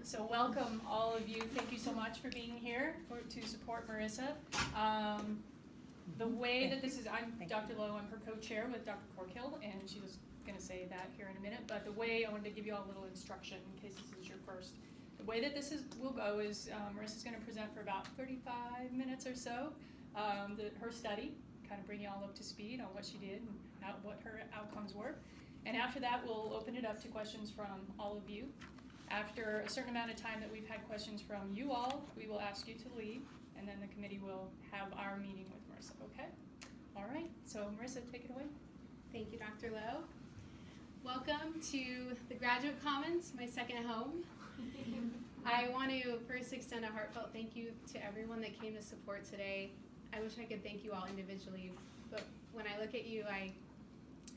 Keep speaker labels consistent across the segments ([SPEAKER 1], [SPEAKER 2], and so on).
[SPEAKER 1] So welcome all of you. Thank you so much for being here to support Marissa. The way that this is, I'm Dr. Lowe, I'm her co-chair with Dr. Corkill, and she was going to say that here in a minute, but the way I wanted to give you all a little instruction in case this is your first. The way that this will go is Marissa's going to present for about 35 minutes or so, her study, kind of bring you all up to speed on what she did and what her outcomes were. And after that, we'll open it up to questions from all of you. After a certain amount of time that we've had questions from you all, we will ask you to leave, and then the committee will have our meeting with Marissa, okay? All right, so Marissa, take it away.
[SPEAKER 2] Thank you, Dr. Lowe. Welcome to the Graduate Commons, my second home. I want to first extend a heartfelt thank you to everyone that came to support today. I wish I could thank you all individually, but when I look at you, I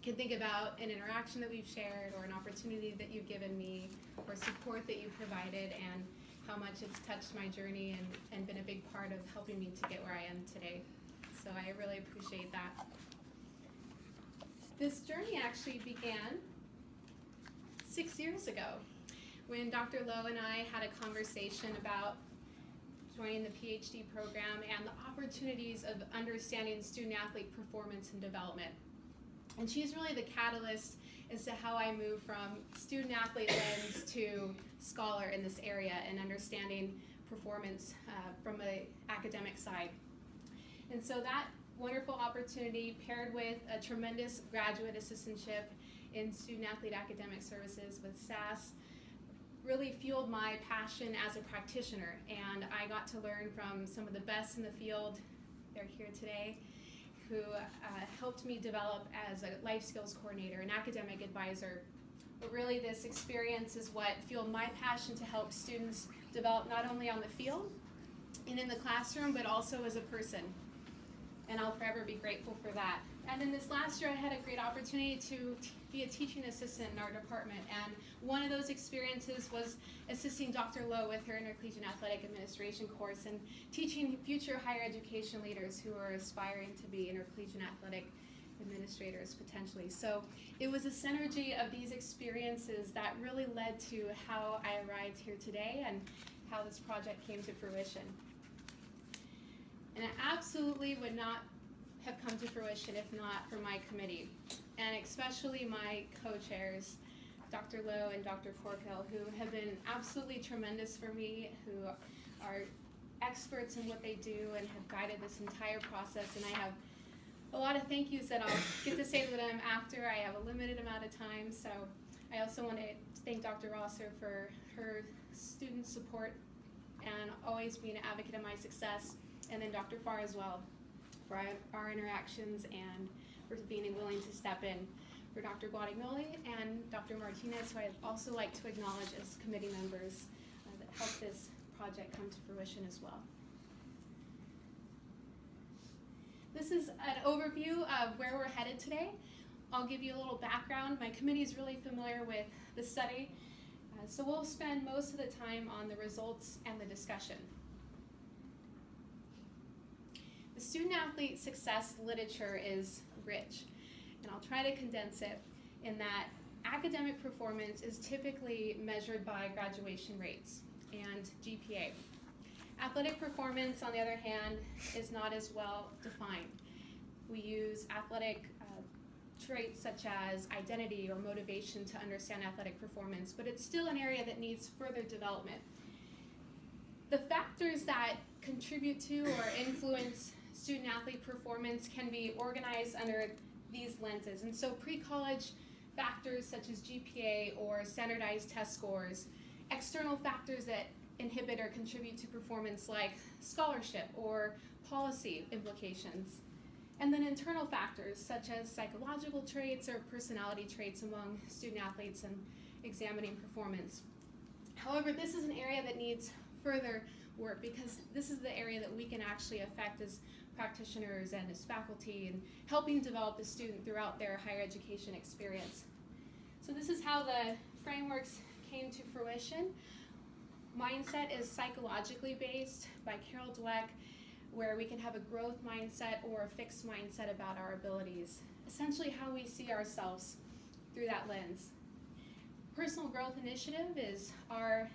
[SPEAKER 2] can think about an interaction that we've shared or an opportunity that you've given me or support that you've provided and how much it's touched my journey and been a big part of helping me to get where I am today. So I really appreciate that. This journey actually began 6 years ago when Dr. Lowe and I had a conversation about joining the PhD program and the opportunities of understanding student-athlete performance and development. And she's really the catalyst as to how I move from student-athlete lens to scholar in this area and understanding performance from the academic side. And so that wonderful opportunity paired with a tremendous graduate assistantship in student-athlete academic services with SAS really fueled my passion as a practitioner, and I got to learn from some of the best in the field. They're here today, who helped me develop as a life skills coordinator, an academic advisor. But really this experience is what fueled my passion to help students develop not only on the field and in the classroom, but also as a person. And I'll forever be grateful for that. And then this last year I had a great opportunity to be a teaching assistant in our department, and one of those experiences was assisting Dr. Lowe with her Intercollegiate Athletic Administration course and teaching future higher education leaders who are aspiring to be intercollegiate athletic administrators potentially. So it was a synergy of these experiences that really led to how I arrived here today and how this project came to fruition. And it absolutely would not have come to fruition if not for my committee, and especially my co-chairs, Dr. Lowe and Dr. Corkill, who have been absolutely tremendous for me, who are experts in what they do and have guided this entire process. And I have a lot of thank yous that I'll get to say to them after. I have a limited amount of time, so I also want to thank Dr. Rosser for her student support and always being an advocate of my success, and then Dr. Farr as well for our interactions and for being willing to step in, for Dr. Guadagnoli and Dr. Martinez, who I'd also like to acknowledge as committee members that helped this project come to fruition as well. This is an overview of where we're headed today. I'll give you a little background. My committee is really familiar with the study, so we'll spend most of the time on the results and the discussion. The student-athlete success literature is rich, and I'll try to condense it in that academic performance is typically measured by graduation rates and GPA. Athletic performance, on the other hand, is not as well defined. We use athletic traits such as identity or motivation to understand athletic performance, but it's still an area that needs further development. The factors that contribute to or influence student-athlete performance can be organized under these lenses. And so pre-college factors such as GPA or standardized test scores, external factors that inhibit or contribute to performance like scholarship or policy implications, and then internal factors such as psychological traits or personality traits among student-athletes and examining performance. However, this is an area that needs further work because this is the area that we can actually affect as practitioners and as faculty and helping develop the student throughout their higher education experience. So this is how the frameworks came to fruition. Mindset is psychologically based by Carol Dweck, where we can have a growth mindset or a fixed mindset about our abilities, essentially how we see ourselves through that lens. Personal growth initiative is our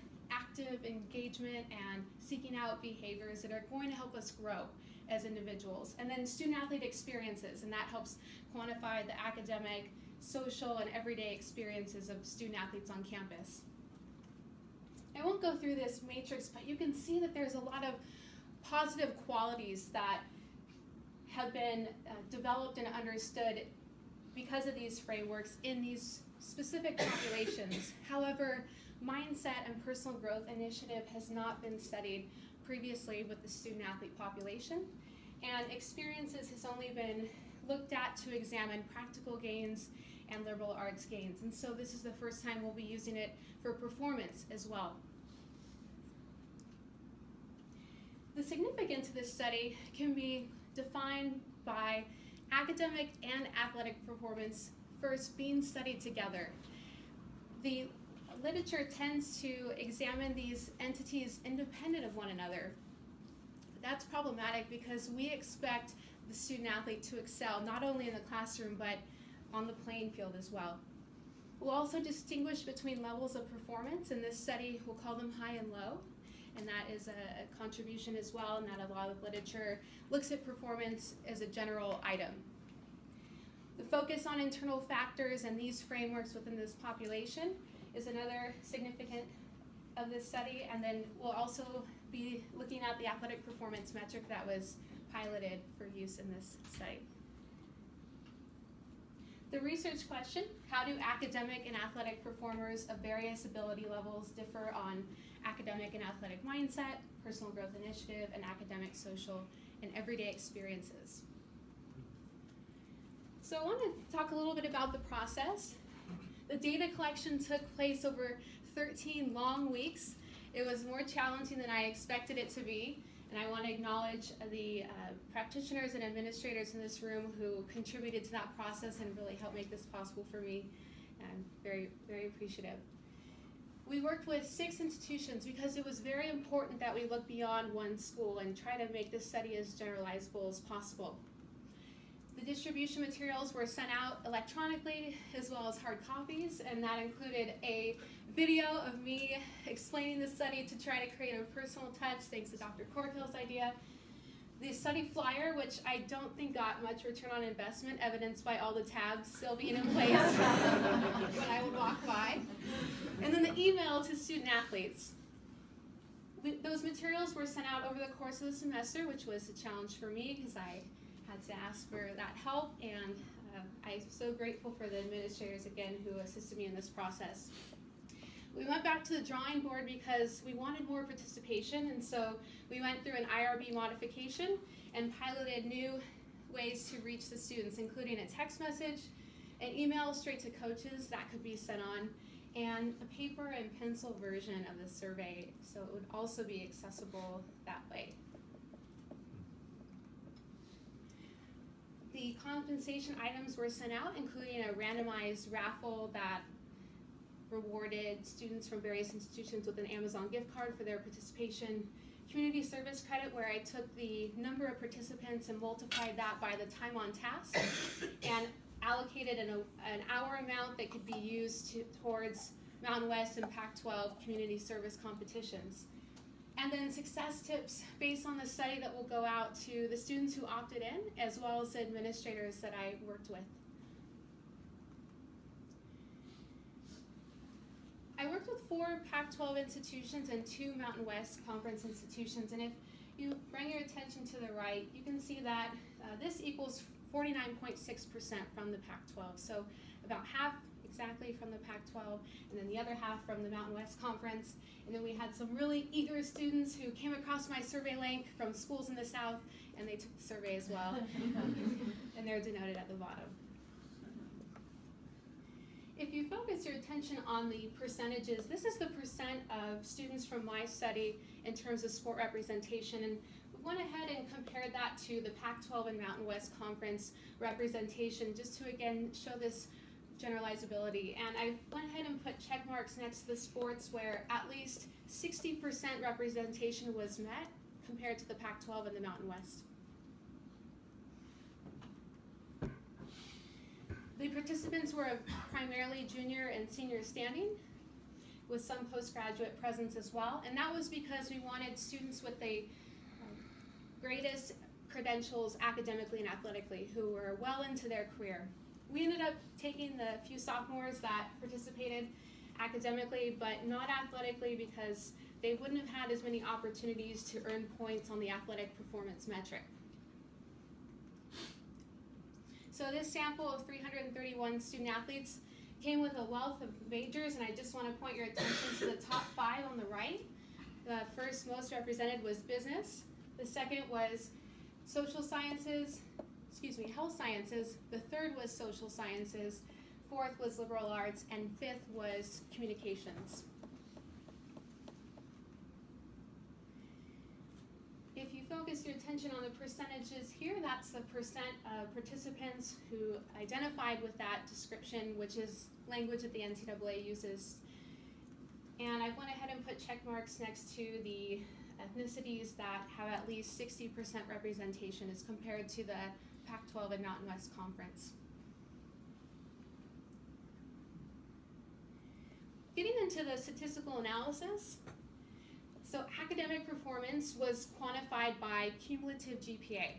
[SPEAKER 2] active engagement and seeking out behaviors that are going to help us grow as individuals. And then student-athlete experiences, and that helps quantify the academic, social, and everyday experiences of student-athletes on campus. I won't go through this matrix, but you can see that there's a lot of positive qualities that have been developed and understood because of these frameworks in these specific populations. However, mindset and personal growth initiative has not been studied previously with the student-athlete population, and experiences has only been looked at to examine practical gains and liberal arts gains. And so this is the first time we'll be using it for performance as well. The significance of this study can be defined by academic and athletic performance first being studied together. The literature tends to examine these entities independent of one another. That's problematic because we expect the student athlete to excel not only in the classroom but on the playing field as well. We'll also distinguish between levels of performance. In this study, we'll call them high and low, and that is a contribution as well, and that a lot of literature looks at performance as a general item. The focus on internal factors and these frameworks within this population is another significant of this study, and then we'll also be looking at the athletic performance metric that was piloted for use in this study. The research question: how do academic and athletic performers of various ability levels differ on academic and athletic mindset, personal growth initiative, and academic, social, and everyday experiences? So I want to talk a little bit about the process. The data collection took place over 13 long weeks. It was more challenging than I expected it to be, and I want to acknowledge the practitioners and administrators in this room who contributed to that process and really helped make this possible for me. I'm very, very appreciative. We worked with 6 institutions because it was very important that we look beyond one school and try to make this study as generalizable as possible. The distribution materials were sent out electronically as well as hard copies, and that included a video of me explaining the study to try to create a personal touch, thanks to Dr. Corkill's idea. The study flyer, which I don't think got much return on investment, evidenced by all the tabs still being in place when I would walk by. And then the email to student athletes. Those materials were sent out over the course of the semester, which was a challenge for me because I had to ask for that help, and I'm so grateful for the administrators again who assisted me in this process. We went back to the drawing board because we wanted more participation, and so we went through an IRB modification and piloted new ways to reach the students, including a text message, an email straight to coaches that could be sent on, and a paper and pencil version of the survey, so it would also be accessible that way. The compensation items were sent out, including a randomized raffle that rewarded students from various institutions with an Amazon gift card for their participation, community service credit, where I took the number of participants and multiplied that by the time on task and allocated an hour amount that could be used towards Mountain West and Pac-12 community service competitions. And then success tips based on the study that will go out to the students who opted in, as well as the administrators that I worked with. I worked with 4 Pac-12 institutions and 2 Mountain West Conference institutions, and if you bring your attention to the right, you can see that this equals 49.6% from the Pac-12, so about half exactly from the Pac-12, and then the other half from the Mountain West Conference. And then we had some really eager students who came across my survey link from schools in the South, and they took the survey as well, and they're denoted at the bottom. If you focus your attention on the percentages, this is the percent of students from my study in terms of sport representation, and we went ahead and compared that to the Pac-12 and Mountain West Conference representation just to again show this generalizability. And I went ahead and put check marks next to the sports where at least 60% representation was met compared to the Pac-12 and the Mountain West. The participants were of primarily junior and senior standing. with some postgraduate presence as well. And that was because we wanted students with the greatest credentials academically and athletically who were well into their career. We ended up taking the few sophomores that participated academically but not athletically because they wouldn't have had as many opportunities to earn points on the athletic performance metric. So this sample of 331 student athletes came with a wealth of majors, and I just want to point your attention to the top 5 on the right. The first most represented was business. The second was health sciences. The third was social sciences. Fourth was liberal arts, and fifth was communications. If you focus your attention on the percentages here, that's the percent of participants who identified with that description, which is language that the NCAA uses. And I went ahead and put check marks next to the ethnicities that have at least 60% representation as compared to the Pac-12 and Mountain West Conference. Getting into the statistical analysis, so academic performance was quantified by cumulative GPA.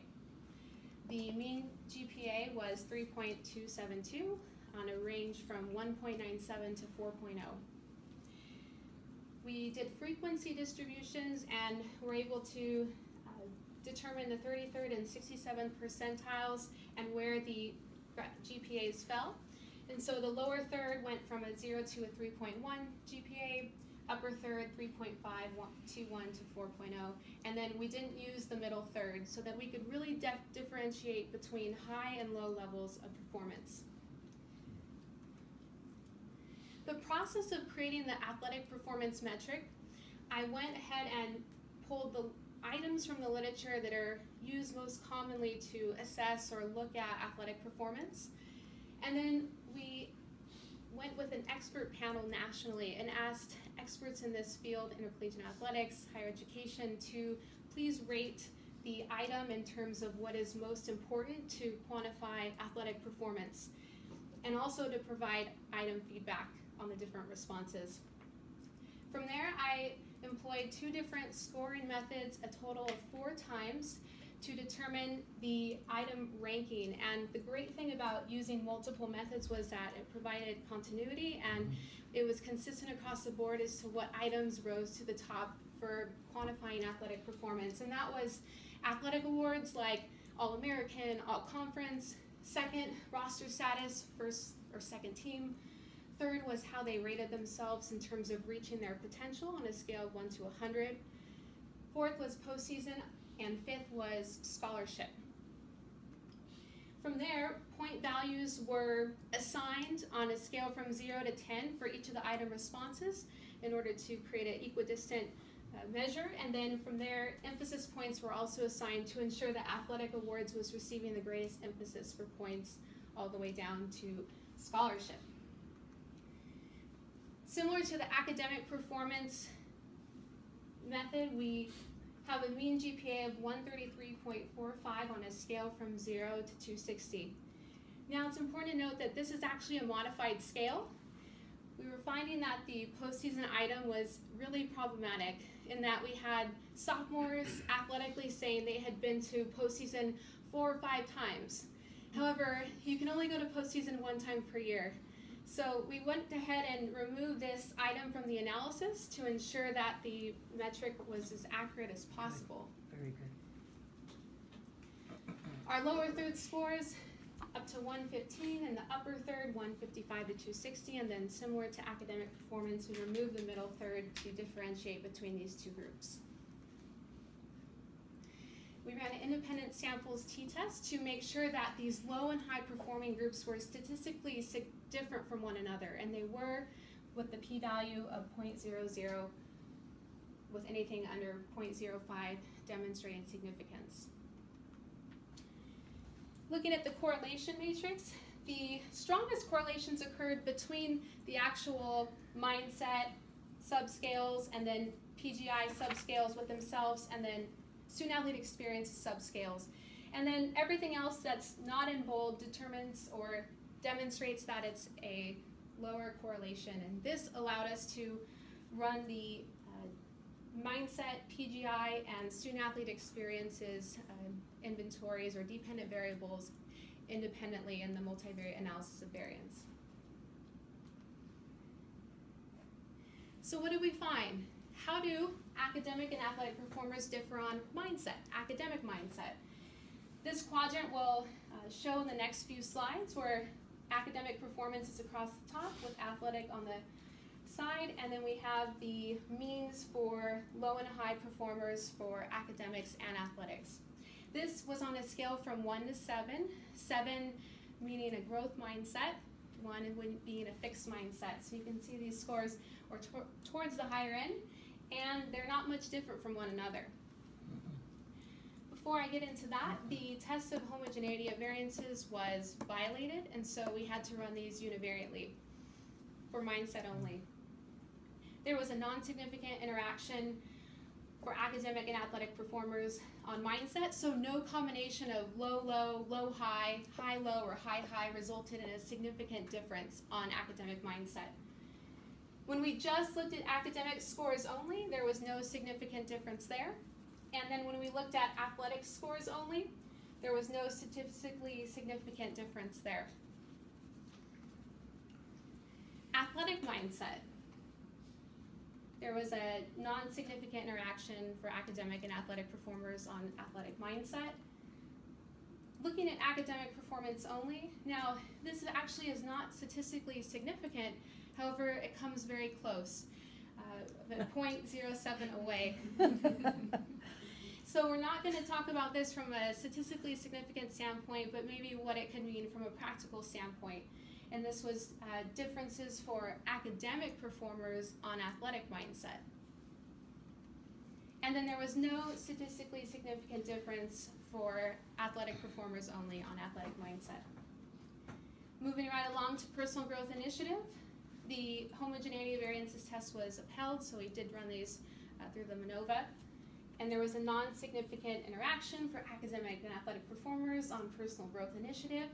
[SPEAKER 2] The mean GPA was 3.272 on a range from 1.97 to 4.0. We did frequency distributions and were able to determine the 33rd and 67th percentiles and where the GPAs fell. And so the lower third went from a 0 to a 3.1 GPA, upper third 3.521 to 4.0, and then we didn't use the middle third so that we could really differentiate between high and low levels of performance. The process of creating the athletic performance metric, I went ahead and pulled the items from the literature that are used most commonly to assess or look at athletic performance. And then we went with an expert panel nationally and asked experts in this field, intercollegiate athletics, higher education, to please rate the item in terms of what is most important to quantify athletic performance, and also to provide item feedback on the different responses. From there, I employed 2 different scoring methods a total of 4 times to determine the item ranking. And the great thing about using multiple methods was that it provided continuity and it was consistent across the board as to what items rose to the top for quantifying athletic performance. And that was athletic awards like All-American, All-Conference. Second, roster status, first or second team. Third was how they rated themselves in terms of reaching their potential on a scale of 1 to 100. Fourth was postseason, and fifth was scholarship. From there, point values were assigned on a scale from 0 to 10 for each of the item responses in order to create an equidistant measure. And then from there, emphasis points were also assigned to ensure that athletic awards was receiving the greatest emphasis for points all the way down to scholarship. Similar to the academic performance method, we have a mean GPA of 133.45 on a scale from 0 to 260. Now it's important to note that this is actually a modified scale. We were finding that the postseason item was really problematic in that we had sophomores athletically saying they had been to postseason 4 or 5 times. However, you can only go to postseason 1 time per year. So we went ahead and removed this item from the analysis to ensure that the metric was as accurate as possible.
[SPEAKER 3] Very good.
[SPEAKER 2] Our lower third scores up to 115 and the upper third 155 to 260, and then similar to academic performance, we removed the middle third to differentiate between these 2 groups. We ran an independent samples t-test to make sure that these low and high performing groups were statistically different from one another, and they were with the p-value of 0.00, with anything under 0.05 demonstrating significance. Looking at the correlation matrix, the strongest correlations occurred between the actual mindset subscales and then PGI subscales with themselves, and then student athlete experience subscales. And then everything else that's not in bold determines or demonstrates that it's a lower correlation. And this allowed us to run the mindset, PGI, and student athlete experiences inventories or dependent variables independently in the multivariate analysis of variance. So what do we find? How do academic and athletic performers differ on mindset, academic mindset? This quadrant will show in the next few slides where academic performance is across the top with athletic on the side, and then we have the means for low and high performers for academics and athletics. This was on a scale from 1 to 7, 7 meaning a growth mindset, 1 being a fixed mindset. So you can see these scores are towards the higher end, and they're not much different from one another. Before I get into that, the test of homogeneity of variances was violated, and so we had to run these univariately for mindset only. There was a non-significant interaction for academic and athletic performers on mindset, so no combination of low-low, low-high, high-low, or high-high resulted in a significant difference on academic mindset. When we just looked at academic scores only, there was no significant difference there. And then when we looked at athletic scores only, there was no statistically significant difference there. Athletic mindset. There was a non-significant interaction for academic and athletic performers on athletic mindset. Looking at academic performance only, now this actually is not statistically significant, however it comes very close, 0.07 away. So we're not going to talk about this from a statistically significant standpoint, but maybe what it could mean from a practical standpoint. And this was differences for academic performers on athletic mindset. And then there was no statistically significant difference for athletic performers only on athletic mindset. Moving right along to personal growth initiative, the homogeneity of variances test was upheld, so we did run these through the MANOVA. And there was a non-significant interaction for academic and athletic performers on personal growth initiative.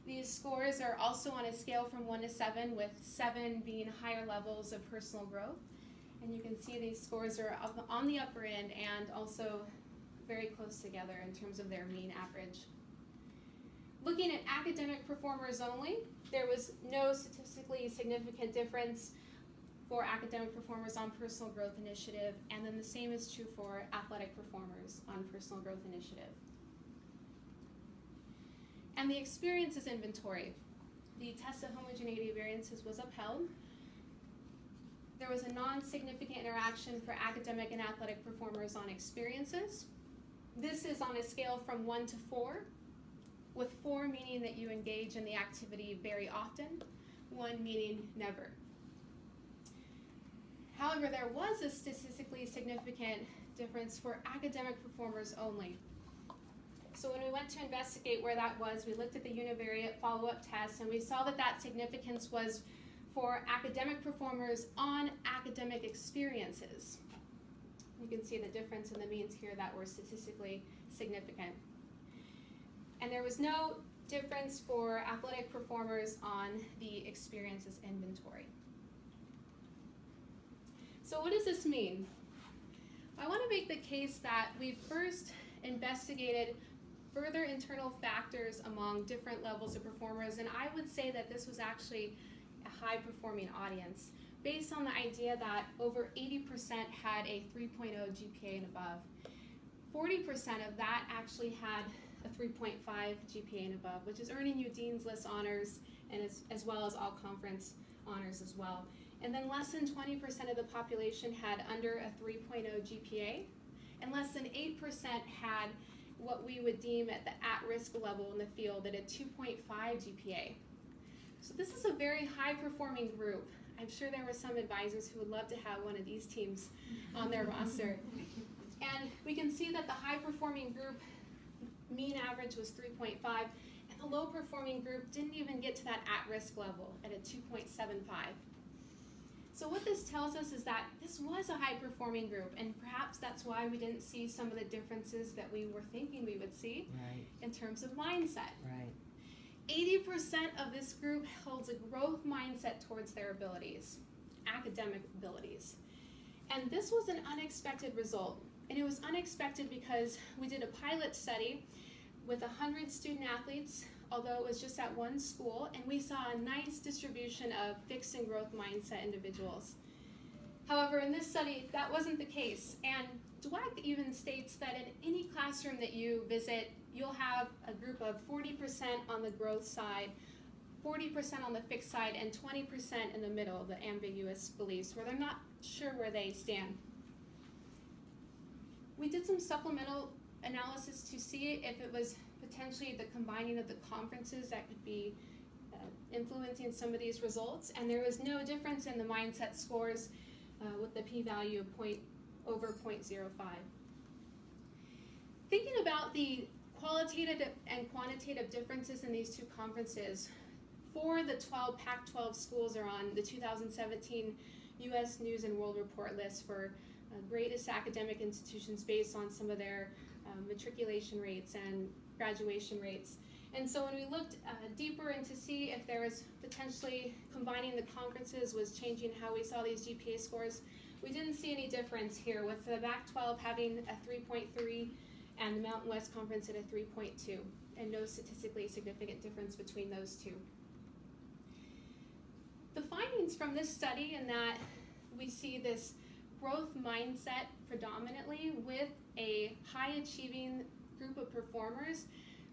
[SPEAKER 2] These scores are also on a scale from 1 to 7, with 7 being higher levels of personal growth. And you can see these scores are up on the upper end and also very close together in terms of their mean average. Looking at academic performers only, there was no statistically significant difference for academic performers on personal growth initiative, and then the same is true for athletic performers on personal growth initiative. And the experiences inventory. The test of homogeneity of variances was upheld. There was a non-significant interaction for academic and athletic performers on experiences. This is on a scale from 1 to 4, with 4 meaning that you engage in the activity very often, 1 meaning never. However, there was a statistically significant difference for academic performers only. So when we went to investigate where that was, we looked at the univariate follow-up test, and we saw that that significance was for academic performers on academic experiences. You can see the difference in the means here that were statistically significant. And there was no difference for athletic performers on the experiences inventory. So what does this mean? I want to make the case that we first investigated further internal factors among different levels of performers, and I would say that this was actually a high-performing audience, based on the idea that over 80% had a 3.0 GPA and above. 40% of that actually had a 3.5 GPA and above, which is earning you Dean's List honors and as well as all conference honors as well. And then less than 20% of the population had under a 3.0 GPA, and less than 8% had what we would deem at the at-risk level in the field at a 2.5 GPA. So this is a very high-performing group. I'm sure there were some advisors who would love to have one of these teams on their roster. And we can see that the high-performing group mean average was 3.5, and the low-performing group didn't even get to that at-risk level at a 2.75. So what this tells us is that this was a high-performing group, and perhaps that's why we didn't see some of the differences that we were thinking we would see in terms of mindset. 80% of this group holds a growth mindset towards their abilities, academic abilities. And this was an unexpected result. And it was unexpected because we did a pilot study with 100 student athletes, although it was just at one school, and we saw a nice distribution of fixed and growth mindset individuals. However, in this study, that wasn't the case. And Dweck even states that in any classroom that you visit, you'll have a group of 40% on the growth side, 40% on the fixed side, and 20% in the middle, the ambiguous beliefs, where they're not sure where they stand. We did some supplemental analysis to see if it was potentially the combining of the conferences that could be influencing some of these results, and there was no difference in the mindset scores with the p-value of over 0.05. Thinking about the qualitative and quantitative differences in these two conferences, 4 of the 12 Pac-12 schools are on the 2017 U.S. News and World Report list for greatest academic institutions based on some of their matriculation rates and graduation rates. And so when we looked deeper into see if there was potentially combining the conferences was changing how we saw these GPA scores, we didn't see any difference here, with the Pac-12 having a 3.3 and the Mountain West Conference at a 3.2, and no statistically significant difference between those two. The findings from this study in that we see this growth mindset predominantly with a high achieving group of performers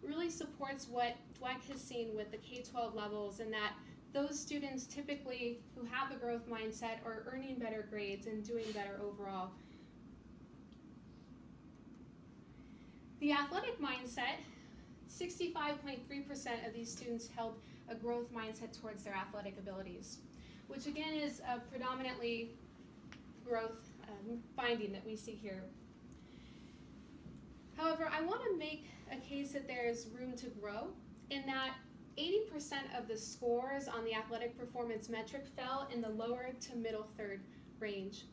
[SPEAKER 2] really supports what Dweck has seen with the K-12 levels, and that those students typically who have a growth mindset are earning better grades and doing better overall. The athletic mindset, 65.3% of these students held a growth mindset towards their athletic abilities, which again is a predominantly growth finding that we see here. However, I want to make a case that there is room to grow in that 80% of the scores on the athletic performance metric fell in the lower to middle third range.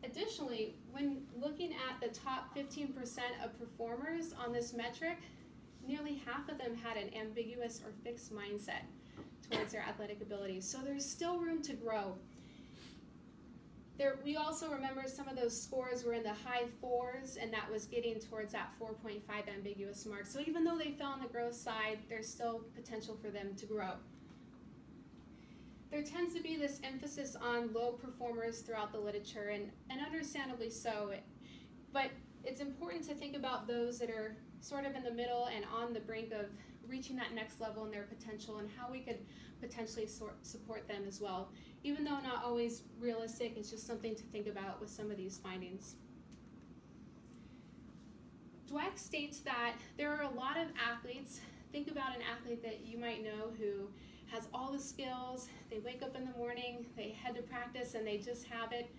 [SPEAKER 2] Additionally, when looking at the top 15% of performers on this metric, nearly half of them had an ambiguous or fixed mindset towards their athletic abilities. So there's still room to grow. We also remember some of those scores were in the high 4s, and that was getting towards that 4.5 ambiguous mark. So even though they fell on the growth side, there's still potential for them to grow. There tends to be this emphasis on low performers throughout the literature, and understandably so, but it's important to think about those that are sort of in the middle and on the brink of reaching that next level in their potential, and how we could potentially support them as well. Even though not always realistic, it's just something to think about with some of these findings. Dweck states that there are a lot of athletes. Think about an athlete that you might know who has all the skills. They wake up in the morning, they head to practice, and they just have it.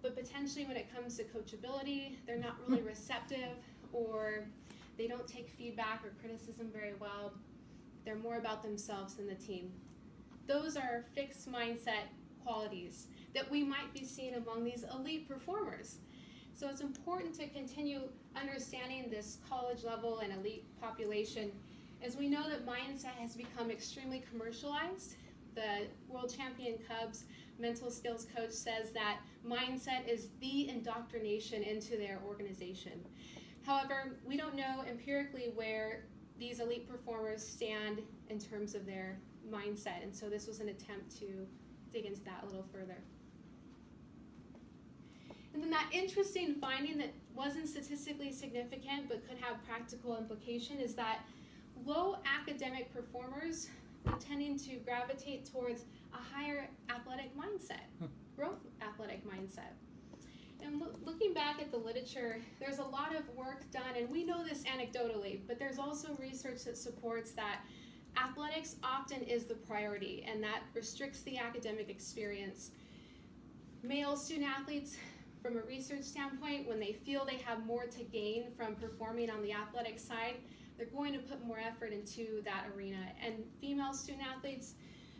[SPEAKER 2] But potentially when it comes to coachability, they're not really receptive, or they don't take feedback or criticism very well. They're more about themselves than the team. Those are fixed mindset qualities that we might be seeing among these elite performers. So it's important to continue understanding this college level and elite population, as we know that mindset has become extremely commercialized. The world champion Cubs mental skills coach says that mindset is the indoctrination into their organization. However, we don't know empirically where these elite performers stand in terms of their mindset, and so this was an attempt to dig into that a little further. And then that interesting finding that wasn't statistically significant but could have practical implication is that low academic performers are tending to gravitate towards a higher athletic mindset, growth athletic mindset. And looking back at the literature, there's a lot of work done, and we know this anecdotally, but there's also research that supports that athletics often is the priority, and that restricts the academic experience. Male student athletes, from a research standpoint, when they feel they have more to gain from performing on the athletic side, they're going to put more effort into that arena. And female student athletes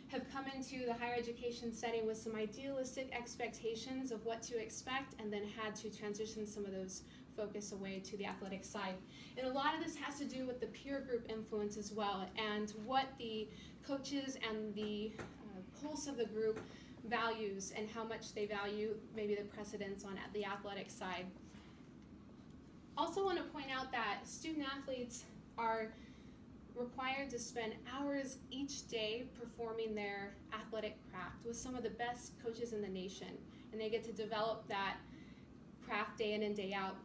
[SPEAKER 2] have come into the higher education setting with some idealistic expectations of what to expect, and then had to transition some of those focus away to the athletic side. And a lot of this has to do with the peer group influence as well, and what the coaches and the pulse of the group values and how much they value maybe the precedence on the athletic side. Also want to point out that student athletes are required to spend hours each day performing their athletic craft with some of the best coaches in the nation, and they get to develop that craft day in and day out.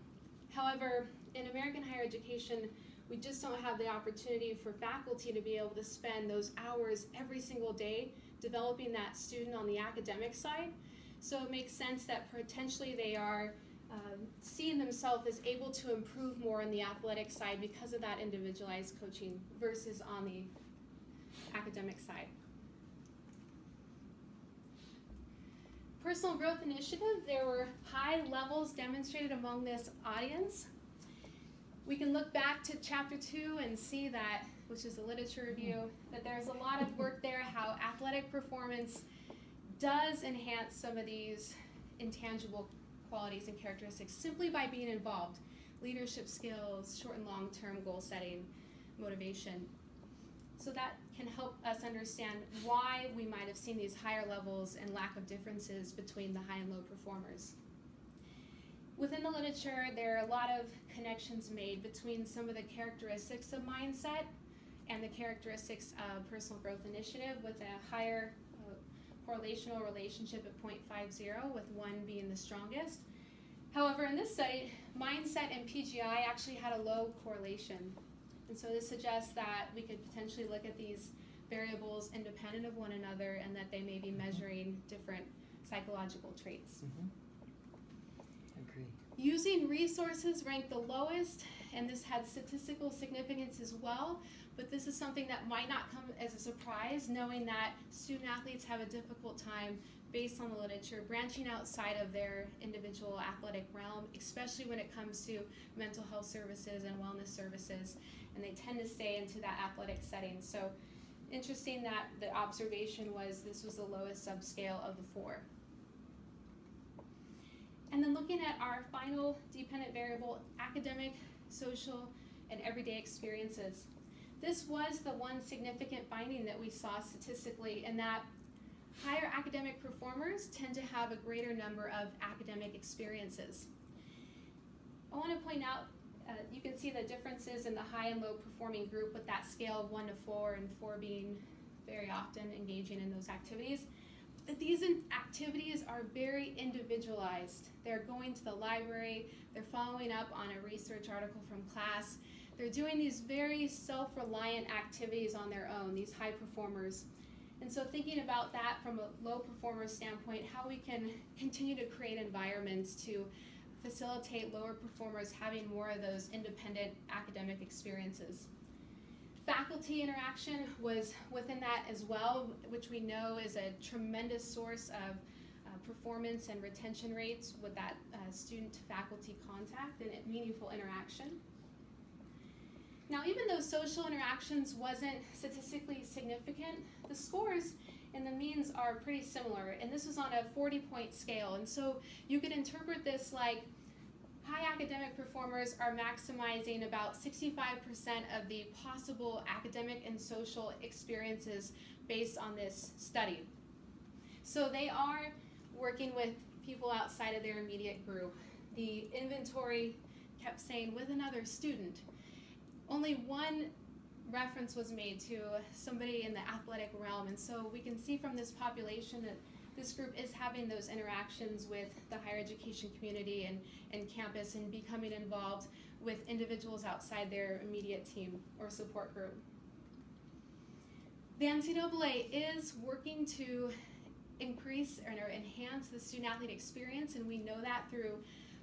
[SPEAKER 2] However, in American higher education, we just don't have the opportunity for faculty to be able to spend those hours every single day developing that student on the academic side. So it makes sense that potentially they are seeing themselves as able to improve more on the athletic side because of that individualized coaching versus on the academic side. Personal growth initiative, there were high levels demonstrated among this audience. We can look back to chapter 2 and see that, which is a literature review, that there's a lot of work there how athletic performance does enhance some of these intangible qualities and characteristics simply by being involved. Leadership skills, short and long-term goal setting, motivation. So that can help us understand why we might have seen these higher levels and lack of differences between the high and low performers. Within the literature, there are a lot of connections made between some of the characteristics of mindset and the characteristics of personal growth initiative, with a higher correlational relationship at 0.50, with 1 being the strongest. However, in this study, mindset and PGI actually had a low correlation. And so this suggests that we could potentially look at these variables independent of one another and that they may be measuring different psychological traits.
[SPEAKER 3] Agree.
[SPEAKER 2] Using resources ranked the lowest, and this had statistical significance as well, but this is something that might not come as a surprise, knowing that student athletes have a difficult time, based on the literature, branching outside of their individual athletic realm, especially when it comes to mental health services and wellness services, and they tend to stay into that athletic setting. So interesting that the observation was this was the lowest subscale of the 4. And then looking at our final dependent variable, academic, social, and everyday experiences. This was the one significant finding that we saw statistically, in that higher academic performers tend to have a greater number of academic experiences. I want to point out, you can see the differences in the high and low performing group with that scale of 1 to 4, and 4 being very often engaging in those activities. But these activities are very individualized. They're going to the library, they're following up on a research article from class, they're doing these very self-reliant activities on their own, these high performers. And so thinking about that from a low performer standpoint, how we can continue to create environments to facilitate lower performers having more of those independent academic experiences. Faculty interaction was within that as well, which we know is a tremendous source of performance and retention rates with that student-to-faculty contact and meaningful interaction. Now, even though social interactions wasn't statistically significant, the scores and the means are pretty similar, and this was on a 40-point scale. And so you could interpret this like high academic performers are maximizing about 65% of the possible academic and social experiences based on this study. So they are working with people outside of their immediate group. The inventory kept saying with another student. Only one reference was made to somebody in the athletic realm, and so we can see from this population that this group is having those interactions with the higher education community and campus, and becoming involved with individuals outside their immediate team or support group. The NCAA is working to increase or enhance the student-athlete experience, and we know that through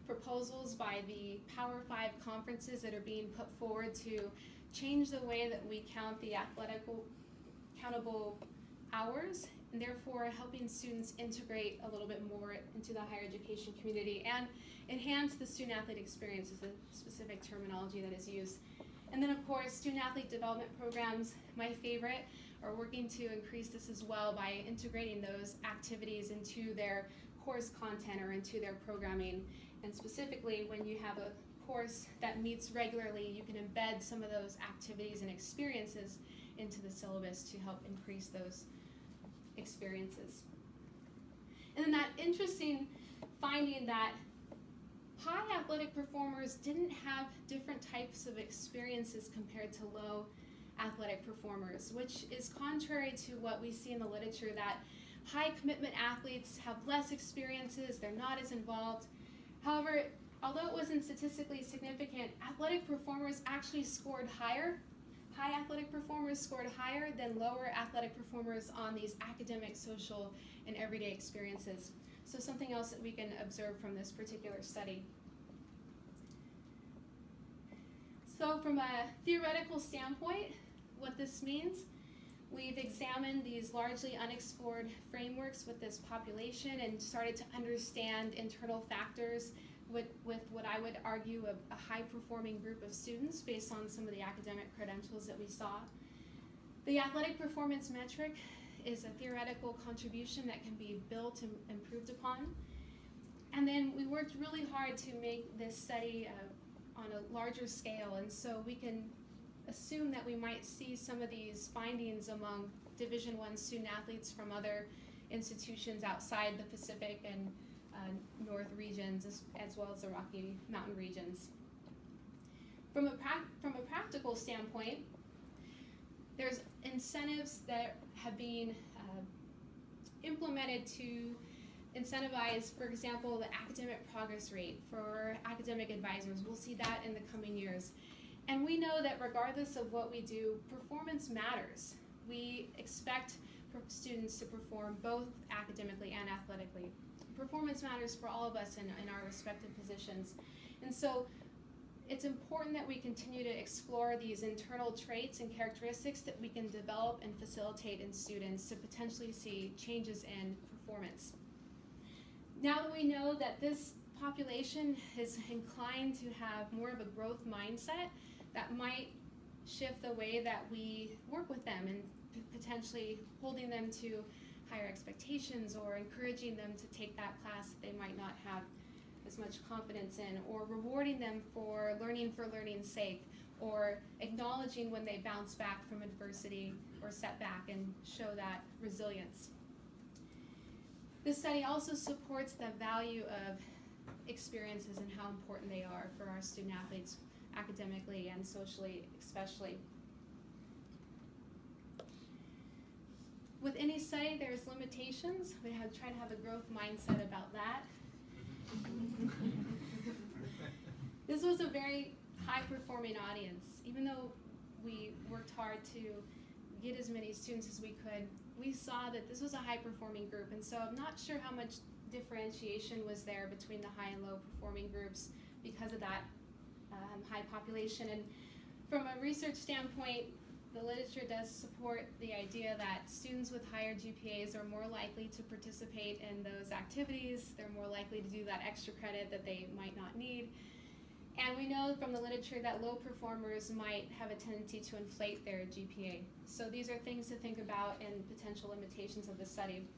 [SPEAKER 2] proposals by the Power 5 conferences that are being put forward to change the way that we count the countable hours, and therefore helping students integrate a little bit more into the higher education community and enhance the student-athlete experience is the specific terminology that is used. And then of course, student-athlete development programs, my favorite, are working to increase this as well by integrating those activities into their course content or into their programming. And specifically, when you have a course that meets regularly, you can embed some of those activities and experiences into the syllabus to help increase those experiences. And then that interesting finding that high athletic performers didn't have different types of experiences compared to low athletic performers, which is contrary to what we see in the literature, that high commitment athletes have less experiences, they're not as involved. However, although it wasn't statistically significant, athletic performers actually scored higher. High athletic performers scored higher than lower athletic performers on these academic, social, and everyday experiences. So something else that we can observe from this particular study. So from a theoretical standpoint, what this means, we've examined these largely unexplored frameworks with this population and started to understand internal factors with what I would argue a high-performing group of students based on some of the academic credentials that we saw. The athletic performance metric is a theoretical contribution that can be built and improved upon. And then we worked really hard to make this study on a larger scale, and so we can assume that we might see some of these findings among Division I student athletes from other institutions outside the Pacific and North regions, as well as the Rocky Mountain regions. From a practical standpoint, there's incentives that have been implemented to incentivize, for example, the academic progress rate for academic advisors. We'll see that in the coming years. And we know that regardless of what we do, performance matters. We expect students to perform both academically and athletically. Performance matters for all of us in our respective positions. And so it's important that we continue to explore these internal traits and characteristics that we can develop and facilitate in students to potentially see changes in performance. Now that we know that this population is inclined to have more of a growth mindset, that might shift the way that we work with them and potentially holding them to higher expectations or encouraging them to take that class that they might not have as much confidence in, or rewarding them for learning's sake, or acknowledging when they bounce back from adversity or setback and show that resilience. This study also supports the value of experiences and how important they are for our student athletes academically and socially especially. With any study, there's limitations. We try to have a growth mindset about that. This was a very high-performing audience. Even though we worked hard to get as many students as we could, we saw that this was a high-performing group, and so I'm not sure how much differentiation was there between the high and low-performing groups because of that high population. And from a research standpoint, the literature does support the idea that students with higher GPAs are more likely to participate in those activities. They're more likely to do that extra credit that they might not need. And we know from the literature that low performers might have a tendency to inflate their GPA. So these are things to think about and potential limitations of the study.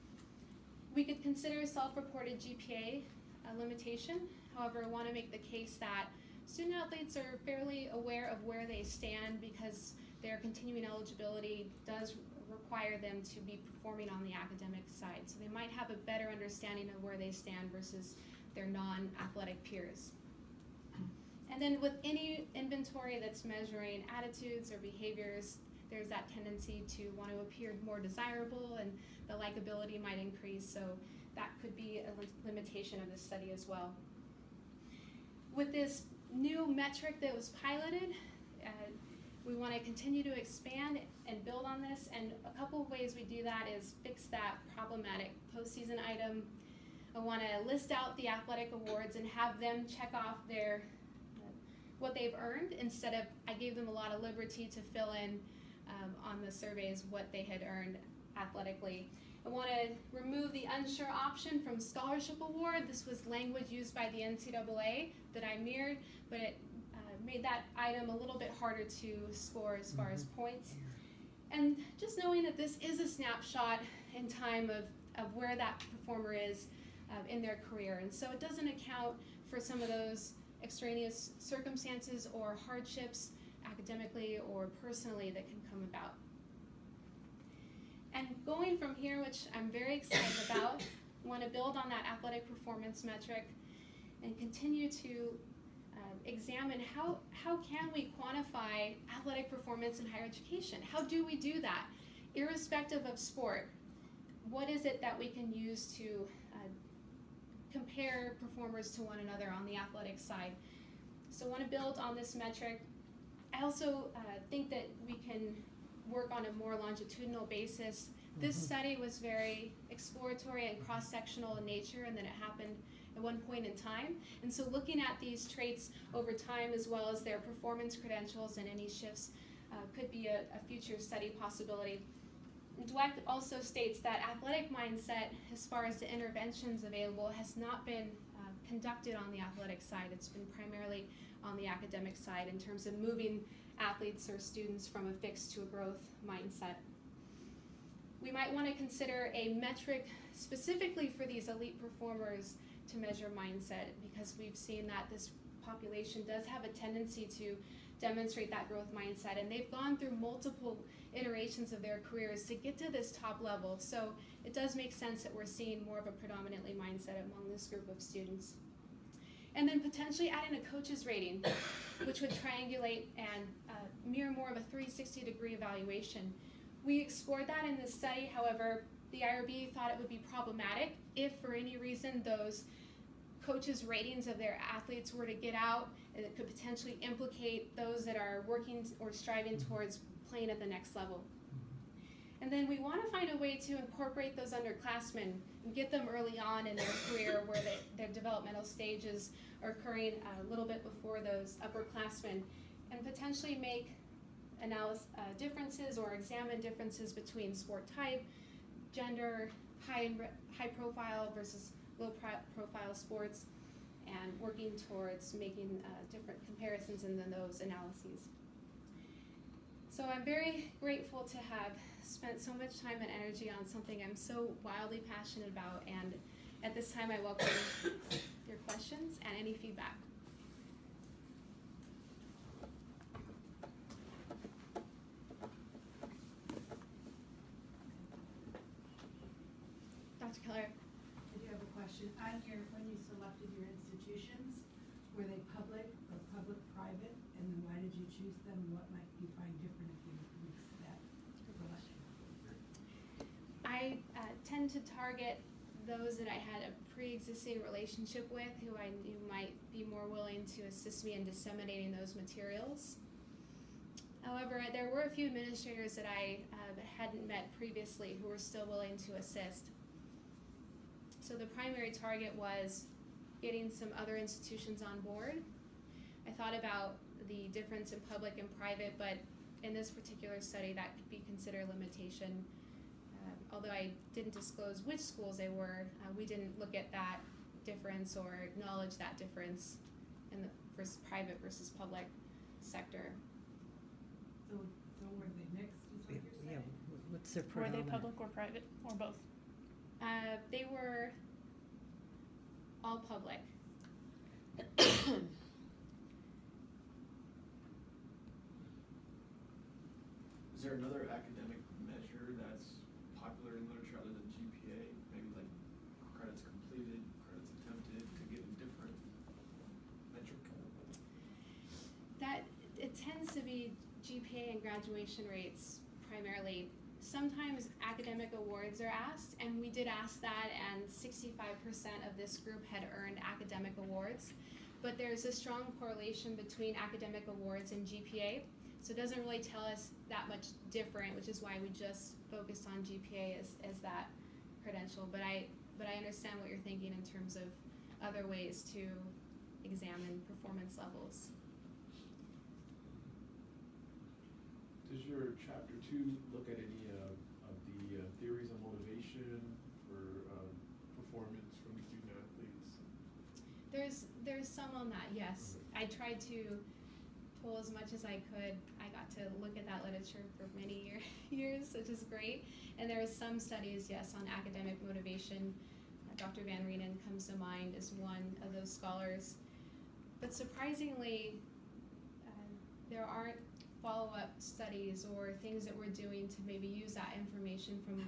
[SPEAKER 2] We could consider self-reported GPA a limitation. However, I want to make the case that student athletes are fairly aware of where they stand because their continuing eligibility does require them to be performing on the academic side. So they might have a better understanding of where they stand versus their non-athletic peers. And then with any inventory that's measuring attitudes or behaviors, there's that tendency to want to appear more desirable, and the likability might increase, so that could be a limitation of this study as well. With this new metric that was piloted, we want to continue to expand and build on this, and a couple of ways we do that is fix that problematic postseason item. I want to list out the athletic awards and have them check off their what they've earned, instead of I gave them a lot of liberty to fill in on the surveys what they had earned athletically. I want to remove the unsure option from scholarship award. This was language used by the NCAA that I mirrored, but it made that item a little bit harder to score as far as points. And just knowing that this is a snapshot in time of where that performer is in their career. And so it doesn't account for some of those extraneous circumstances or hardships academically or personally that can come about. And going from here, which I'm very excited about, We want to build on that athletic performance metric and continue to examine how can we quantify athletic performance in higher education? How do we do that? Irrespective of sport, what is it that we can use to compare performers to one another on the athletic side? So I want to build on this metric. I also think that we can work on a more longitudinal basis. This study was very exploratory and cross-sectional in nature, and then it happened at one point in time. And so looking at these traits over time, as well as their performance credentials and any shifts, could be a future study possibility. Dweck also states that athletic mindset, as far as the interventions available, has not been conducted on the athletic side. It's been primarily on the academic side in terms of moving athletes or students from a fixed to a growth mindset. We might want to consider a metric specifically for these elite performers to measure mindset, because we've seen that this population does have a tendency to demonstrate that growth mindset, and they've gone through multiple iterations of their careers to get to this top level. So it does make sense that we're seeing more of a predominantly mindset among this group of students. And then potentially adding a coach's rating, which would triangulate and mirror more of a 360-degree evaluation. We explored that in this study. However, the IRB thought it would be problematic if for any reason those coaches' ratings of their athletes were to get out, and it could potentially implicate those that are working or striving towards playing at the next level. And then we want to find a way to incorporate those underclassmen and get them early on in their career, where their developmental stages are occurring a little bit before those upperclassmen, and potentially make differences or examine differences between sport type, gender, high profile versus low profile sports, and working towards making different comparisons in those analyses. So I'm very grateful to have spent so much time and energy on something I'm so wildly passionate about, and at this time I welcome your questions and any feedback. Dr. Keller.
[SPEAKER 4] I do have a question. On your, when you selected your institutions, were they public or public-private? And then why did you choose them? What might you find different if you mix that selection?
[SPEAKER 2] I tend to target those that I had a pre-existing relationship with, who I knew might be more willing to assist me in disseminating those materials. However, there were a few administrators that I hadn't met previously who were still willing to assist. So the primary target was getting some other institutions on board. I thought about the difference in public and private, but in this particular study that could be considered a limitation. Although I didn't disclose which schools they were, we didn't look at that difference or acknowledge that difference in the private versus public sector.
[SPEAKER 4] So were they mixed, is what you're saying?
[SPEAKER 3] Yeah, what's their
[SPEAKER 1] Were
[SPEAKER 3] predominant?
[SPEAKER 1] they public or private, or both?
[SPEAKER 2] They were all public.
[SPEAKER 5] Is there another academic measure that's popular in literature other than GPA? Maybe like credits completed, credits attempted, to get a different metric?
[SPEAKER 2] That it tends to be GPA and graduation rates primarily. Sometimes academic awards are asked, and we did ask that, and 65% of this group had earned academic awards. But there's a strong correlation between academic awards and GPA, so it doesn't really tell us that much different, which is why we just focused on GPA as that credential. But I understand what you're thinking in terms of other ways to examine performance levels.
[SPEAKER 6] Does your chapter 2 look at any of the theories on motivation for performance from the student athletes?
[SPEAKER 2] There's some on that, yes. I tried to pull as much as I could. I got to look at that literature for many years, which is great. And there is some studies, yes, on academic motivation. Dr. Van Reenen comes to mind as one of those scholars. But surprisingly, there aren't follow-up studies or things that we're doing to maybe use that information from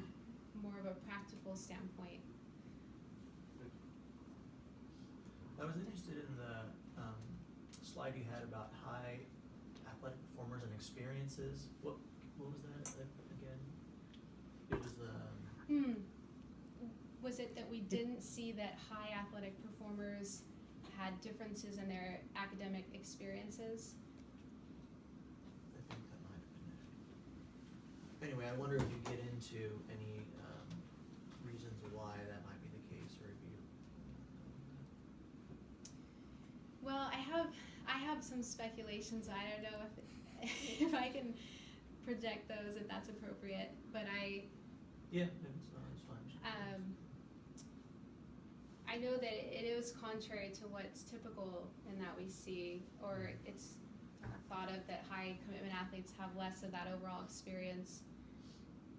[SPEAKER 2] more of a practical standpoint.
[SPEAKER 7] I was interested in the slide you had about high athletic performers and experiences. What was that again? It was
[SPEAKER 2] Was it that we didn't see that high athletic performers had differences in their academic experiences?
[SPEAKER 7] I think that might have been it. Anyway, I wonder if you get into any reasons why that might be the case, or if you.
[SPEAKER 2] Well, I have some speculations. I don't know if I can project those, if that's appropriate. But
[SPEAKER 7] Yeah, it's fine.
[SPEAKER 2] I know that it is contrary to what's typical in that we see, or it's thought of that high commitment athletes have less of that overall experience.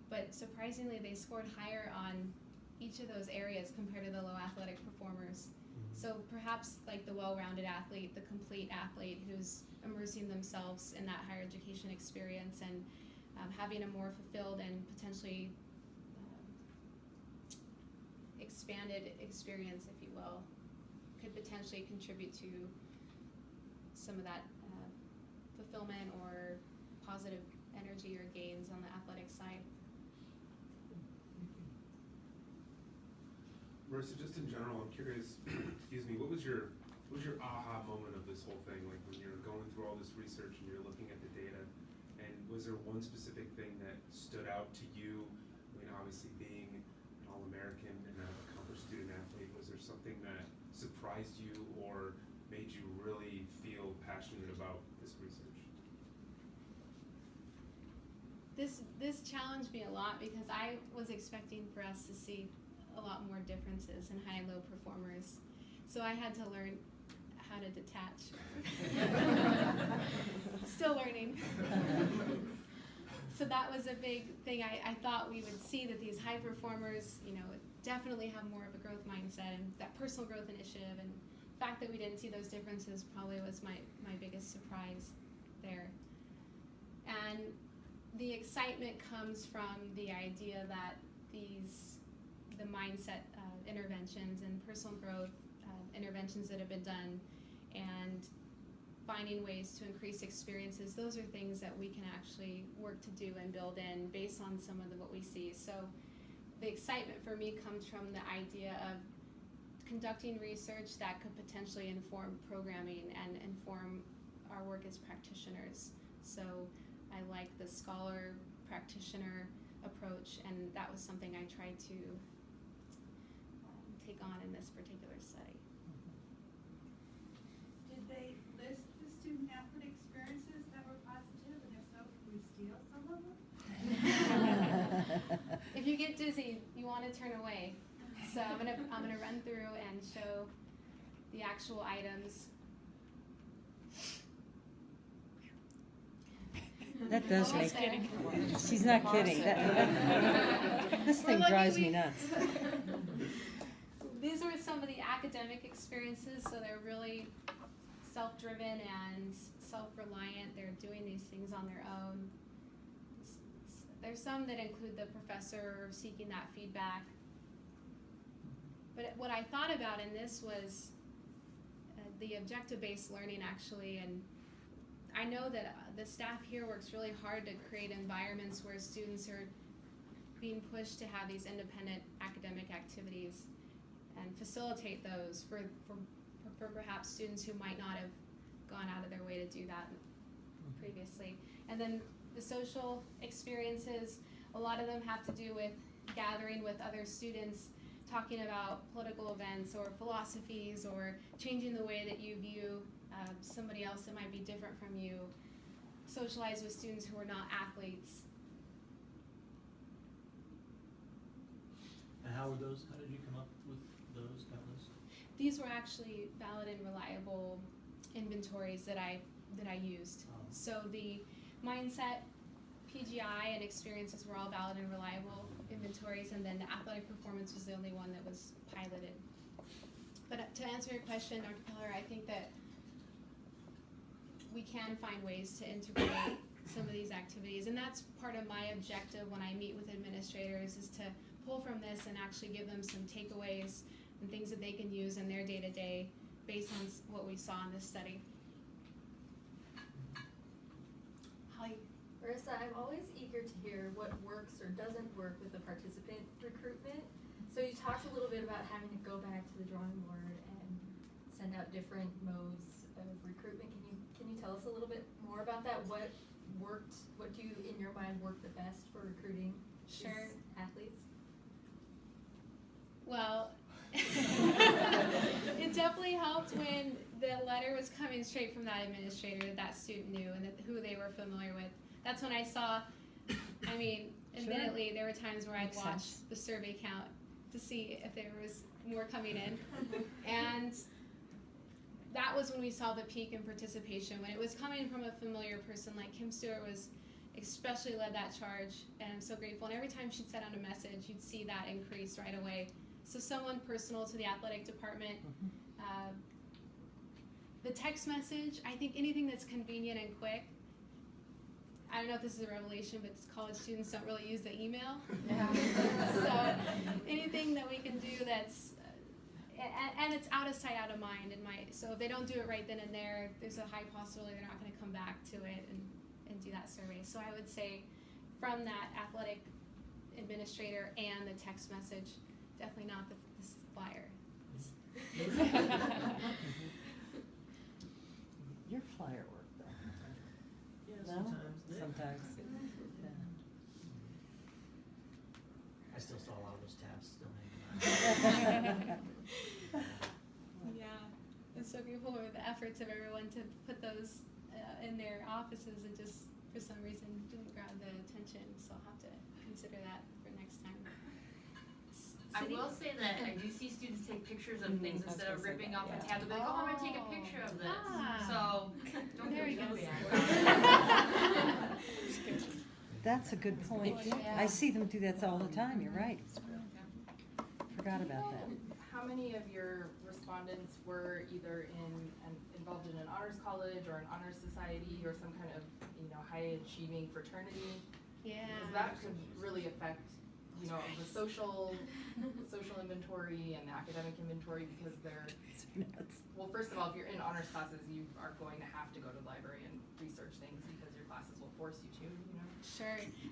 [SPEAKER 2] But surprisingly, they scored higher on each of those areas compared to the low athletic performers. So perhaps like the well-rounded athlete, the complete athlete who's immersing themselves in that higher education experience and having a more fulfilled and potentially expanded experience, if you will, could potentially contribute to some of that fulfillment or positive energy or gains on the athletic side.
[SPEAKER 6] Marissa, just in general, I'm curious, excuse me, what was your aha moment of this whole thing? Like when you're going through all this research and you're looking at the data, and was there one specific thing that stood out to you? I mean, obviously being an All-American and an accomplished student athlete, was there something that surprised you or made you really feel passionate about this research?
[SPEAKER 2] This challenged me a lot because I was expecting for us to see a lot more differences in high and low performers. So I had to learn how to detach. Still learning. So that was a big thing. I thought we would see that these high performers, definitely have more of a growth mindset and that personal growth initiative. And the fact that we didn't see those differences probably was my biggest surprise there. And the excitement comes from the idea that the mindset interventions and personal growth interventions that have been done and finding ways to increase experiences, those are things that we can actually work to do and build in based on some of what we see. So the excitement for me comes from the idea of conducting research that could potentially inform programming and inform our work as practitioners. So I like the scholar practitioner approach, and that was something I tried to take on in this particular study.
[SPEAKER 4] Did they list the student athlete experiences that were positive, and if so, can we steal some of them?
[SPEAKER 2] If you get dizzy, you want to turn away. So I'm gonna run through and show the actual items.
[SPEAKER 3] That does
[SPEAKER 2] Almost
[SPEAKER 3] make
[SPEAKER 2] there.
[SPEAKER 3] She's not kidding. This thing drives me nuts.
[SPEAKER 2] These were some of the academic experiences, so they're really self-driven and self-reliant. They're doing these things on their own. There's some that include the professor seeking that feedback. But what I thought about in this was the objective-based learning, actually, and I know that the staff here works really hard to create environments where students are being pushed to have these independent academic activities and facilitate those for perhaps students who might not have gone out of their way to do that previously. And then the social experiences, a lot of them have to do with gathering with other students, talking about political events or philosophies or changing the way that you view somebody else that might be different from you, socialize with students who are not athletes.
[SPEAKER 7] And how did you come up with those list?
[SPEAKER 2] These were actually valid and reliable inventories that I used.
[SPEAKER 7] Oh.
[SPEAKER 2] So the mindset, PGI, and experiences were all valid and reliable inventories, and then the athletic performance was the only one that was piloted. But to answer your question, Dr. Keller, I think that we can find ways to integrate some of these activities, and that's part of my objective when I meet with administrators, is to pull from this and actually give them some takeaways and things that they can use in their day-to-day based on what we saw in this study. Holly?
[SPEAKER 8] Marissa, I'm always eager to hear what works or doesn't work with the participant recruitment. So you talked a little bit about having to go back to the drawing board and send out different modes of recruitment. Can you tell us a little bit more about that? What worked, what do you, in your mind, work the best for recruiting
[SPEAKER 2] Sure.
[SPEAKER 8] these athletes?
[SPEAKER 2] Well, it definitely helped when the letter was coming straight from that administrator that that student knew and that who they were familiar with. That's when I saw, I mean, admittedly, there were times where I'd
[SPEAKER 3] Makes
[SPEAKER 2] watch
[SPEAKER 3] sense.
[SPEAKER 2] the survey count to see if there was more coming in. And that was when we saw the peak in participation, when it was coming from a familiar person like Kim Stewart was especially led that charge, and I'm so grateful. And every time she'd send out a message, you'd see that increase right away. So someone personal to the athletic department. The text message, I think anything that's convenient and quick. I don't know if this is a revelation, but college students don't really use the email. So anything that we can do that's, and it's out of sight, out of mind. So if they don't do it right then and there, there's a high possibility they're not going to come back to it and do that survey. So I would say from that athletic administrator and the text message, definitely not the flyer.
[SPEAKER 3] Your flyer worked though.
[SPEAKER 7] Yeah,
[SPEAKER 3] No?
[SPEAKER 7] sometimes.
[SPEAKER 3] Yeah.
[SPEAKER 7] I still saw a lot of those tabs still hanging
[SPEAKER 2] Yeah, I'm so grateful for the efforts of everyone to put those in their offices and just for some reason didn't grab the attention, so I'll have to consider that for next time.
[SPEAKER 9] I
[SPEAKER 2] City?
[SPEAKER 9] will say that I do see students take pictures of things
[SPEAKER 3] I was
[SPEAKER 9] instead of
[SPEAKER 3] gonna say
[SPEAKER 9] ripping
[SPEAKER 3] that,
[SPEAKER 9] off
[SPEAKER 3] yeah.
[SPEAKER 9] a tab. They're like, oh, I'm gonna take a picture of this.
[SPEAKER 2] Ah.
[SPEAKER 9] So don't
[SPEAKER 2] There
[SPEAKER 9] feel
[SPEAKER 2] you go.
[SPEAKER 9] guilty.
[SPEAKER 3] That's a good point. I see them do that all the time, you're right. Forgot about that.
[SPEAKER 10] How many of your respondents were either involved in an honors college or an honors society or some kind of, high achieving fraternity?
[SPEAKER 2] Yeah.
[SPEAKER 10] Because that could really affect, the social inventory and the academic inventory because they're, well, first of all, if you're in honors classes, you are going to have to go to the library and research things because your classes will force you to,
[SPEAKER 2] Sure.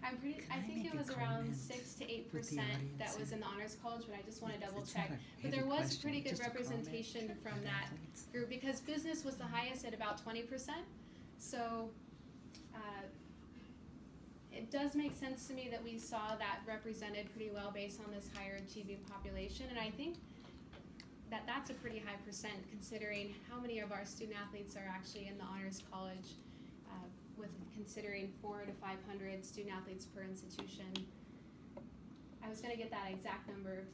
[SPEAKER 2] I
[SPEAKER 3] Can I
[SPEAKER 2] think
[SPEAKER 3] make
[SPEAKER 2] it
[SPEAKER 3] a
[SPEAKER 2] was around
[SPEAKER 3] comment
[SPEAKER 2] 6 to 8%
[SPEAKER 3] with the
[SPEAKER 2] that was
[SPEAKER 3] audience?
[SPEAKER 2] in the honors college, but I just want to double
[SPEAKER 3] It's not
[SPEAKER 2] check.
[SPEAKER 3] a
[SPEAKER 2] But there
[SPEAKER 3] heavy
[SPEAKER 2] was
[SPEAKER 3] question,
[SPEAKER 2] pretty good
[SPEAKER 3] just a comment.
[SPEAKER 2] representation from that group because business was the highest at about 20%. So it does make sense to me that we saw that represented pretty well based on this higher achieving population, and I think that that's a pretty high percent considering how many of our student athletes are actually in the honors college, with considering 400 to 500 student athletes per institution. I was gonna get that exact number.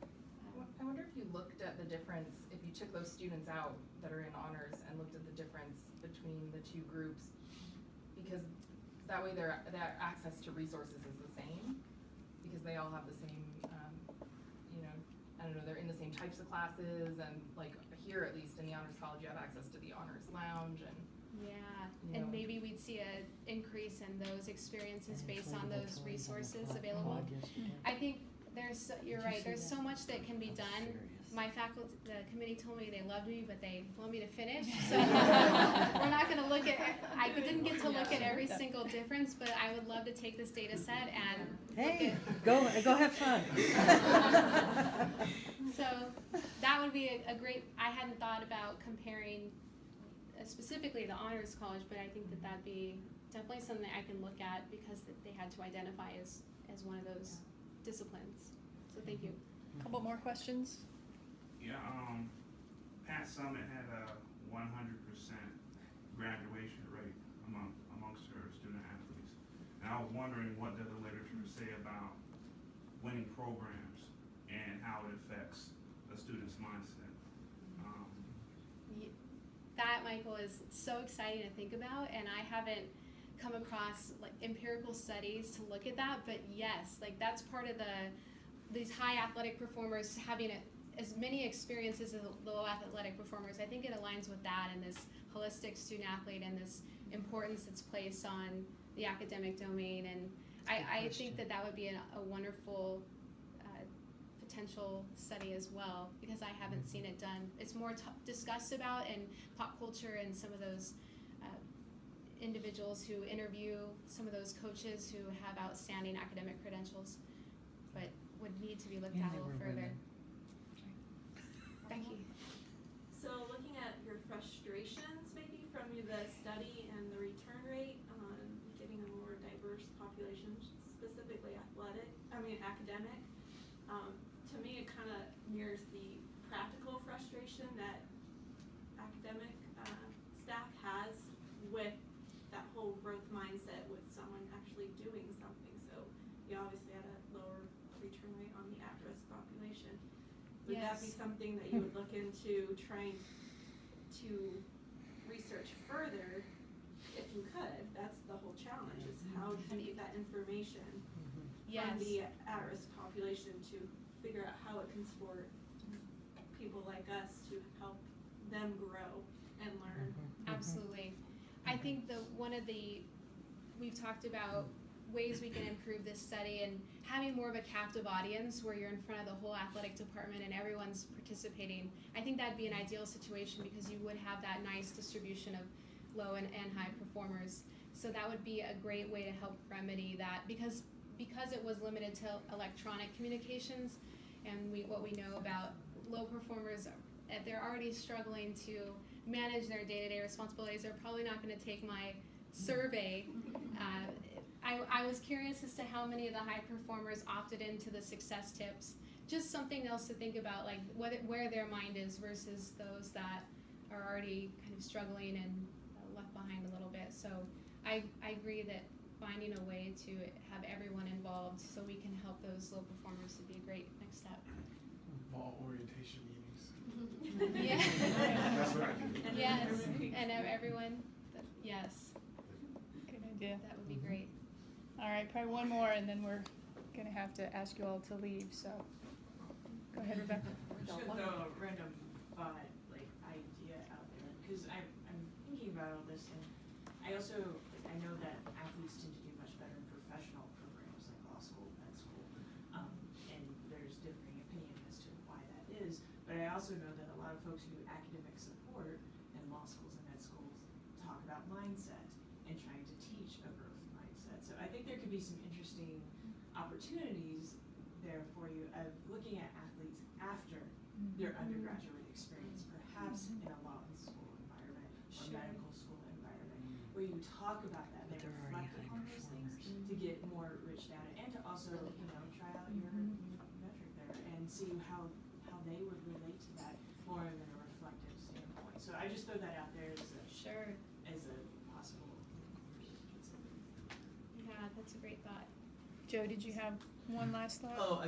[SPEAKER 10] I wonder if you looked at the difference, if you took those students out that are in honors and looked at the difference between the two groups, because that way their access to resources is the same, because they all have the same, I don't know, they're in the same types of classes, and like here at least in the honors college, you have access to the honors lounge and.
[SPEAKER 2] Yeah, and maybe we'd see an increase in those experiences based on those resources available. I think you're right, there's so much that can be done. My faculty, the committee told me they loved me, but they want me to finish, so we're not gonna look at, I didn't get to look at every single difference, but I would love to take this data set and
[SPEAKER 3] Hey,
[SPEAKER 2] look at.
[SPEAKER 3] go have fun.
[SPEAKER 2] So that would be a great, I hadn't thought about comparing specifically the honors college, but I think that that'd be definitely something I can look at because they had to identify as one of those disciplines. So thank you.
[SPEAKER 1] Couple more questions?
[SPEAKER 11] Yeah, Pat Summit had a 100% graduation rate amongst her student athletes. And I was wondering what does the literature say about winning programs and how it affects a student's mindset.
[SPEAKER 2] That, Michael, is so exciting to think about, and I haven't come across like empirical studies to look at that, but yes, like that's part of these high athletic performers having as many experiences as the low athletic performers. I think it aligns with that and this holistic student athlete and this importance that's placed on the academic domain, and I think that would be a wonderful potential study as well, because I haven't seen it done. It's more discussed about in pop culture and some of those individuals who interview some of those coaches who have outstanding academic credentials, but would need to be looked
[SPEAKER 3] And
[SPEAKER 2] at a
[SPEAKER 3] they
[SPEAKER 2] little
[SPEAKER 3] were
[SPEAKER 2] further.
[SPEAKER 3] women.
[SPEAKER 2] Becky.
[SPEAKER 12] So looking at your frustrations maybe from the study and the return rate on getting a more diverse population, specifically academic, to me it kind of mirrors the practical frustration that academic staff has with that whole growth mindset with someone actually doing something. So you obviously had a lower return rate on the at-risk population. Would that be
[SPEAKER 2] Yes.
[SPEAKER 12] something that you would look into trying to research further if you could? That's the whole challenge, is how to get that information
[SPEAKER 2] Yes.
[SPEAKER 12] from the at-risk population to figure out how it can support people like us to help them grow and learn.
[SPEAKER 2] Absolutely. I think we've talked about ways we can improve this study and having more of a captive audience where you're in front of the whole athletic department and everyone's participating. I think that'd be an ideal situation because you would have that nice distribution of low and high performers. So that would be a great way to help remedy that, because it was limited to electronic communications, and what we know about low performers, they're already struggling to manage their day-to-day responsibilities. They're probably not going to take my survey. I was curious as to how many of the high performers opted into the success tips. Just something else to think about, like where their mind is versus those that are already kind of struggling and left behind a little bit. So I agree that finding a way to have everyone involved so we can help those low performers would be a great next step.
[SPEAKER 5] Fall orientation meetings.
[SPEAKER 2] Yeah.
[SPEAKER 5] That's what I do.
[SPEAKER 2] Yes, and everyone, yes,
[SPEAKER 1] Good idea.
[SPEAKER 2] that would be great.
[SPEAKER 1] All right, probably one more, and then we're gonna have to ask you all to leave, so. Go ahead, Rebecca.
[SPEAKER 13] I'm just gonna throw a random thought, idea out there, because I'm thinking about all this, and I know that athletes tend to do much better in professional programs like law school, med school, and there's differing opinion as to why that is, but I also know that a lot of folks who do academic support in law schools and med schools talk about mindset and trying to teach a growth mindset. So I think there could be some interesting opportunities there for you of looking at athletes after their undergraduate experience, perhaps in a law school environment or medical school environment, where you talk about that, they
[SPEAKER 3] But they're already
[SPEAKER 13] reflect
[SPEAKER 3] high
[SPEAKER 13] upon those things
[SPEAKER 3] performers.
[SPEAKER 13] to get more rich data, and to also, try out your metric there and see how they would relate to that more in a reflective standpoint. So I just throw that out there as a
[SPEAKER 2] Sure.
[SPEAKER 13] possible course to consider.
[SPEAKER 2] Yeah, that's a great thought.
[SPEAKER 1] Joe, did you have one last thought?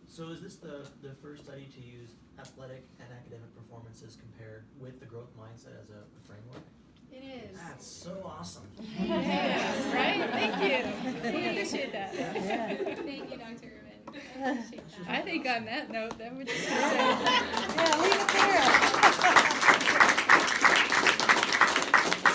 [SPEAKER 7] So is this the first study to use athletic and academic performances compared with the growth mindset as a framework?
[SPEAKER 2] It is.
[SPEAKER 7] That's so awesome.
[SPEAKER 1] Yes, right? Thank you. We appreciate that.
[SPEAKER 3] Yeah.
[SPEAKER 2] Thank you, Dr. Irvin. I appreciate that.
[SPEAKER 1] I think on that note, that would just say.
[SPEAKER 3] Yeah, leave it there.